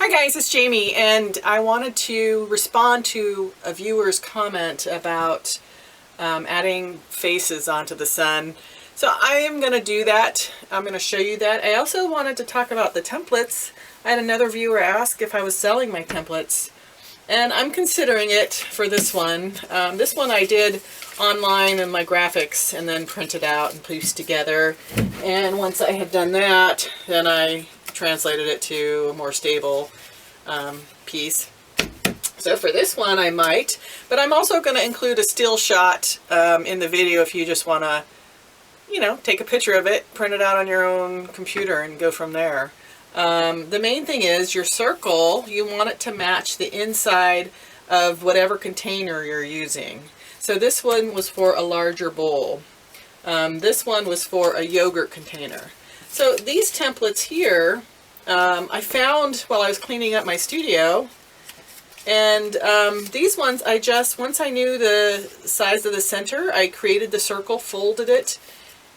Hi guys, it's Jamie, and I wanted to respond to a viewer's comment about adding faces onto the sun. So I am going to do that. I'm going to show you that. I also wanted to talk about the templates. I had another viewer ask if I was selling my templates, and I'm considering it for this one. This one I did online in my graphics and then printed out and pieced together. And once I had done that, then I translated it to a more stable piece. So for this one I might, but I'm also going to include a still shot in the video if you just want to, you know, take a picture of it, print it out on your own computer and go from there. The main thing is your circle, you want it to match the inside of whatever container you're using. So this one was for a larger bowl. This one was for a yogurt container. So these templates here, I found while I was cleaning up my studio, and these ones once I knew the size of the center, I created the circle, folded it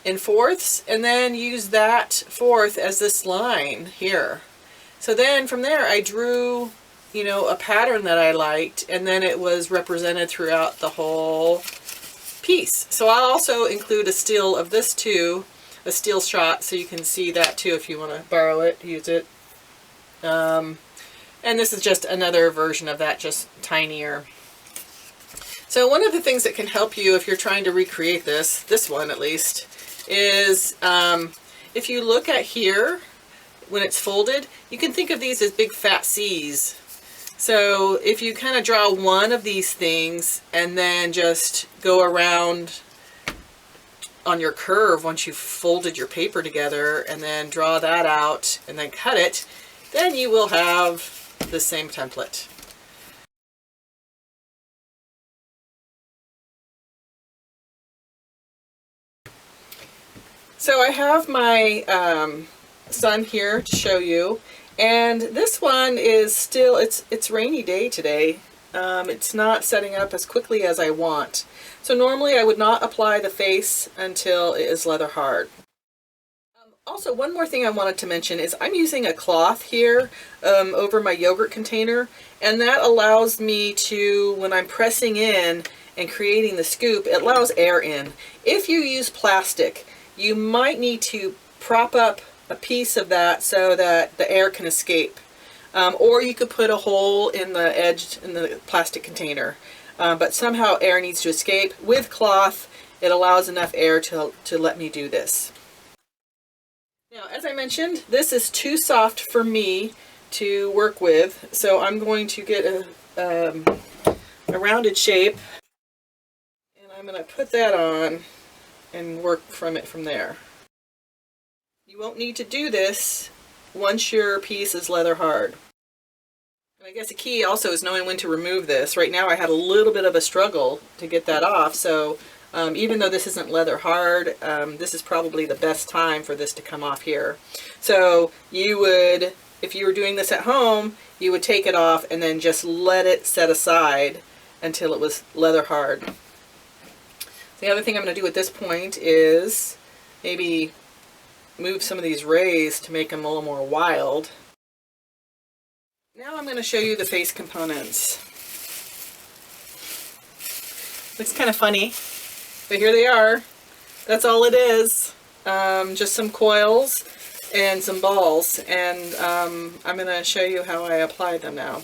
in fourths, and then used that fourth as this line here. So then from there I drew, you know, a pattern that I liked, and then it was represented throughout the whole piece. So I'll also include a still of this too, a still shot, so you can see that too if you want to borrow it, use it. And this is just another version of that, just tinier. So one of the things that can help you if you're trying to recreate this one at least, is if you look at here when it's folded, you can think of these as big fat C's. So if you kind of draw one of these things and then just go around on your curve once you've folded your paper together and then draw that out and then cut it, then you will have the same template. So I have my sun here to show you, and this one is still, it's rainy day today. It's not setting up as quickly as I want. So normally I would not apply the face until it is leather hard. Also, one more thing I wanted to mention is I'm using a cloth here over my yogurt container, and that allows me to, when I'm pressing in and creating the scoop, it allows air in. If you use plastic, you might need to prop up a piece of that so that the air can escape. Or you could put a hole in the edge in the plastic container. But somehow air needs to escape. With cloth, it allows enough air to let me do this. Now, as I mentioned, this is too soft for me to work with, so I'm going to get a rounded shape, and I'm going to put that on and work from it from there. You won't need to do this once your piece is leather hard. And I guess the key also is knowing when to remove this. Right now I had a little bit of a struggle to get that off, so even though this isn't leather hard, this is probably the best time for this to come off here. So you would, if you were doing this at home, you would take it off and then just let it set aside until it was leather hard. The other thing I'm going to do at this point is maybe move some of these rays to make them a little more wild. Now I'm going to show you the face components. Looks kind of funny, but here they are. That's all it is. Just some coils and some balls, and I'm going to show you how I apply them now.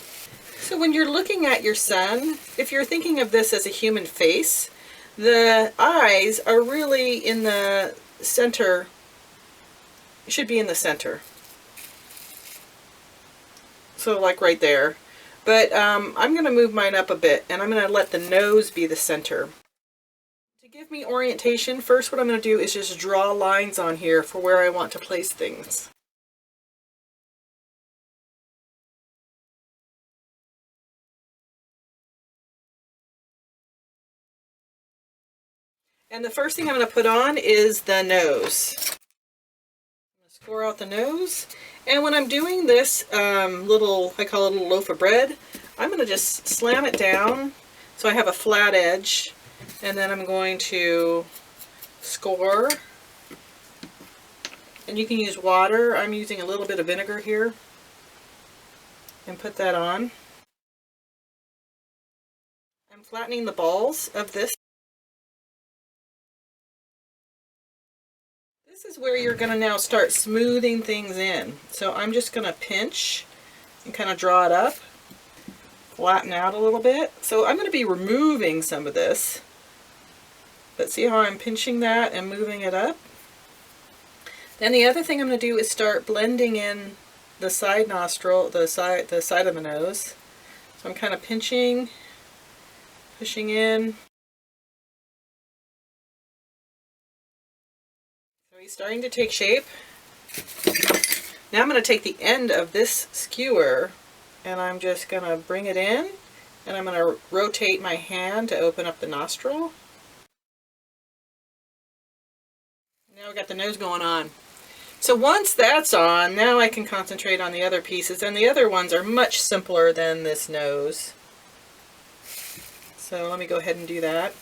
So when you're looking at your sun, if you're thinking of this as a human face, the eyes are really in the center. It should be in the center. So like right there. But I'm going to move mine up a bit, and I'm going to let the nose be the center. To give me orientation, first what I'm going to do is just draw lines on here for where I want to place things. And the first thing I'm going to put on is the nose. I'm going to score out the nose. And when I'm doing this little, I call it a little loaf of bread, I'm going to just slam it down so I have a flat edge. And then I'm going to score. And you can use water. I'm using a little bit of vinegar here. and put that on. I'm flattening the balls of this. This is where you're going to now start smoothing things in. So I'm just going to pinch and kind of draw it up, flatten out a little bit. So I'm going to be removing some of this, but see how I'm pinching that and moving it up? Then the other thing I'm going to do is start blending in the side nostril, the side of the nose. So I'm kind of pinching, pushing in. So he's starting to take shape. Now I'm going to take the end of this skewer and I'm just going to bring it in, and I'm going to rotate my hand to open up the nostril. Now we got the nose going on. So once that's on, now I can concentrate on the other pieces, and the other ones are much simpler than this nose. So let me go ahead and do that.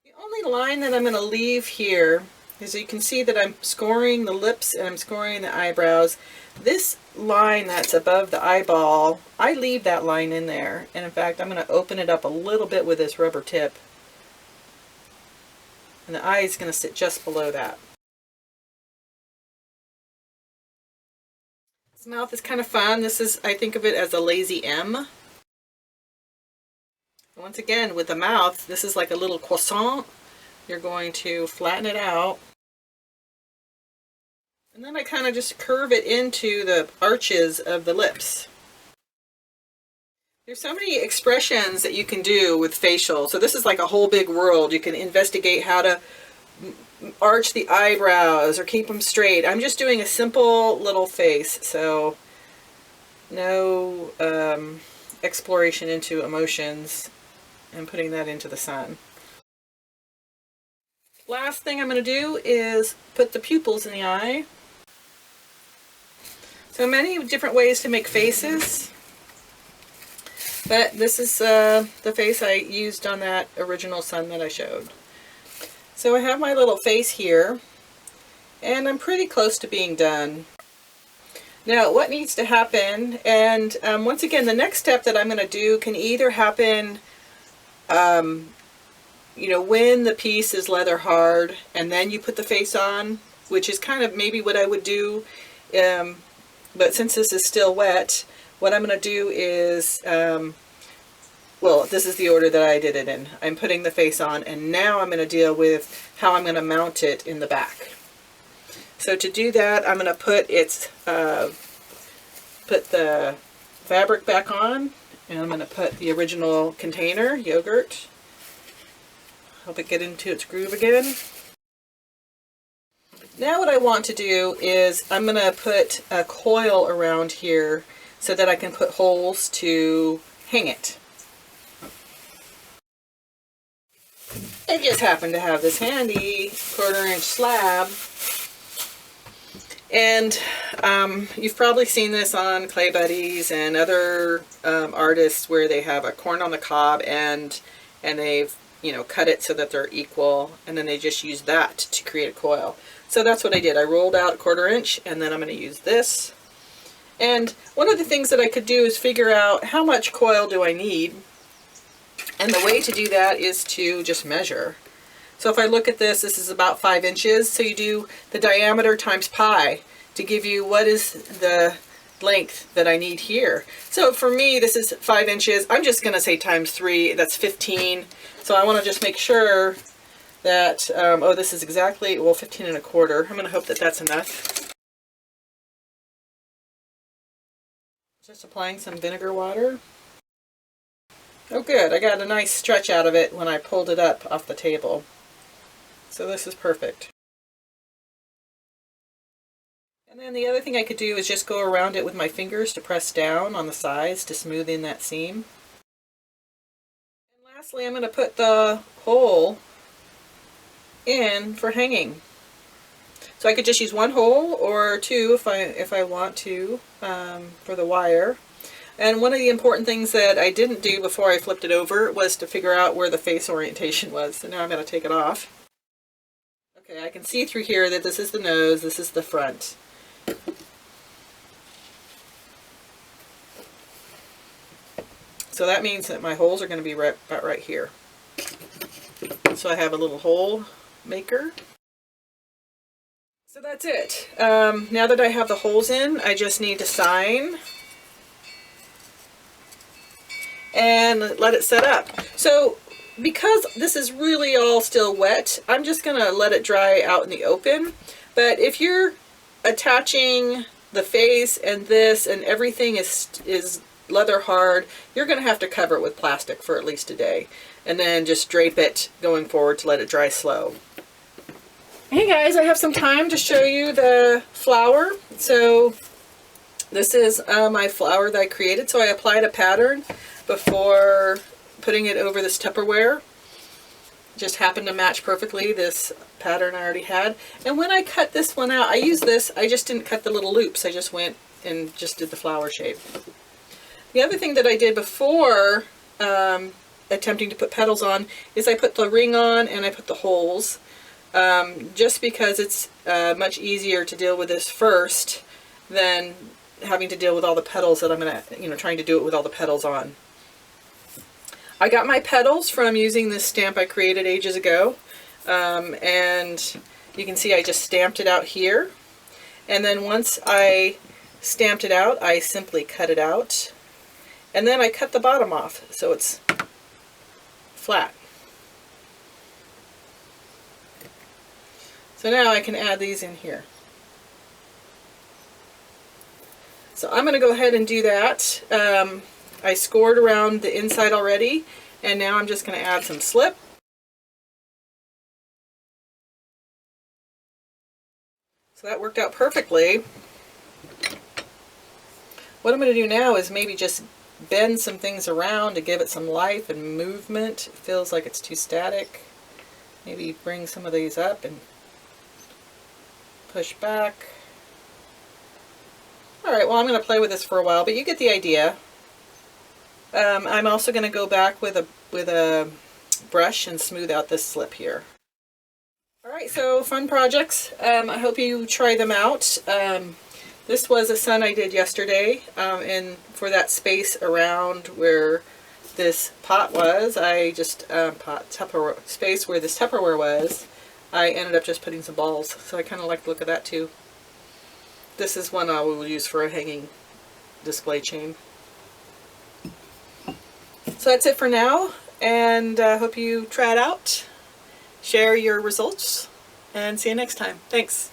The only line that I'm going to leave here is you can see that I'm scoring the lips and I'm scoring the eyebrows. This line that's above the eyeball, I leave that line in there. And in fact, I'm going to open it up a little bit with this rubber tip. And the eye is going to sit just below that. This mouth is kind of fun. This is, I think of it as a lazy M. Once again, with the mouth, this is like a little croissant. You're going to flatten it out. And then I kind of just curve it into the arches of the lips. There's so many expressions that you can do with facial. So this is like a whole big world. You can investigate how to arch the eyebrows or keep them straight. I'm just doing a simple little face, so no exploration into emotions and putting that into the sun. Last thing I'm going to do is put the pupils in the eye. So many different ways to make faces, but this is the face I used on that original sun that I showed. So I have my little face here, and I'm pretty close to being done. Now what needs to happen, and once again, the next step that I'm going to do can either happen you know, when the piece is leather hard and then you put the face on, which is kind of maybe what I would do, but since this is still wet, what I'm going to do is well, this is the order that I did it in. I'm putting the face on, and now I'm going to deal with how I'm going to mount it in the back. So to do that, I'm going to put put the fabric back on, and I'm going to put the original container, yogurt. Help it get into its groove again. Now what I want to do is I'm going to put a coil around here so that I can put holes to hang it. I just happen to have this handy 1/4 inch slab, and you've probably seen this on Clay Buddies and other artists where they have a corn on the cob and they've, you know, cut it so that they're equal, and then they just use that to create a coil. So that's what I did. I rolled out a 1/4 inch, and then I'm going to use this. And one of the things that I could do is figure out how much coil do I need. And the way to do that is to just measure. So if I look at this, this is about 5 inches. So you do the diameter times pi to give you what is the length that I need here. So for me, this is 5 inches. I'm just going to say times 3. That's 15. So I want to just make sure that, oh, this is exactly, well, 15 1/4. I'm going to hope that that's enough. Just applying some vinegar water. Oh good, I got a nice stretch out of it when I pulled it up off the table. So this is perfect. And then the other thing I could do is just go around it with my fingers to press down on the sides to smooth in that seam. And lastly, I'm going to put the hole in for hanging. So I could just use 1 hole or 2 if I want to for the wire. And one of the important things that I didn't do before I flipped it over was to figure out where the face orientation was. So now I'm going to take it off. Okay, I can see through here that this is the nose, this is the front. So that means that my holes are going to be about right here. So I have a little hole maker. So that's it. Now that I have the holes in, I just need to sign and let it set up. So because this is really all still wet, I'm just going to let it dry out in the open. But if you're attaching the face and this and everything is leather hard, you're going to have to cover it with plastic for at least a day. And then just drape it going forward to let it dry slow. Hey guys, I have some time to show you the flower. So this is my flower that I created. So I applied a pattern before putting it over this Tupperware. Just happened to match perfectly this pattern I already had. And when I cut this one out, I used this, I just didn't cut the little loops. I just went and just did the flower shape. The other thing that I did before attempting to put petals on is I put the ring on and I put the holes. Just because it's much easier to deal with this first than having to deal with all the petals that I'm going to, trying to do it with all the petals on. I got my petals from using this stamp I created ages ago, and you can see I just stamped it out here, and then once I stamped it out, I simply cut it out, and then I cut the bottom off so it's flat. So now I can add these in here. So I'm going to go ahead and do that. I scored around the inside already, and now I'm just going to add some slip. So that worked out perfectly. What I'm going to do now is maybe just bend some things around to give it some life and movement. It feels like it's too static. Maybe bring some of these up and push back. Alright, well I'm going to play with this for a while, but you get the idea. I'm also going to go back with a brush and smooth out this slip here. Alright, so fun projects. I hope you try them out. This was a sun I did yesterday, and for that space around where this pot was, I just, Tupperware, space where this Tupperware was, I ended up just putting some balls, so I kind of like the look of that too. This is one I will use for a hanging display chain. So that's it for now, and I hope you try it out, share your results, and see you next time. Thanks.